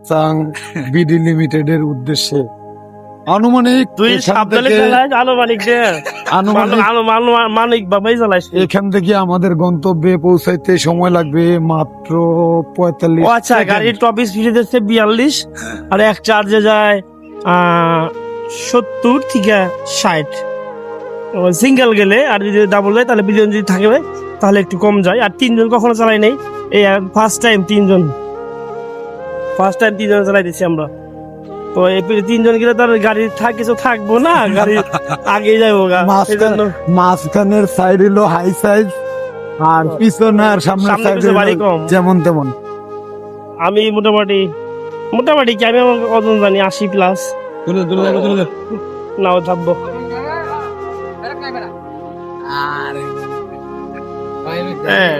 চাং BD limited এর উদ্দেশ্যে আনুমানিক তুই সাবধানে চালাস, মানিক বাবাই চালাইস। এখান থেকে আমাদের গন্তব্যে পৌঁছাইতে সময় লাগবে মাত্র 45। ও আচ্ছা, গাড়ির টপ স্পিড হচ্ছে 42 আর এক চার্জে যায় 70 থেকে 60 সিঙ্গেল গেলে। আর যদি ডাবল যায় তাহলে বিলিয়ন যদি থাকবে তাহলে একটু কম যায়। আর তিনজন কখনো চালাই নেই, এই ফার্স্ট টাইম তিনজন চালাই দিচ্ছি আমরা। তো এই তিনজন গেলে তার গাড়ি কিছু থাকবো না, গাড়ি আগে যাবো। মাঝখানের সাইড হলো হাই সাইজ আর পিছনে আর সামনের সাইড যেমন তেমন। আমি মোটামুটি কি আমি আমার ওজন জানি 80+। নাও থাকবো। হ্যাঁ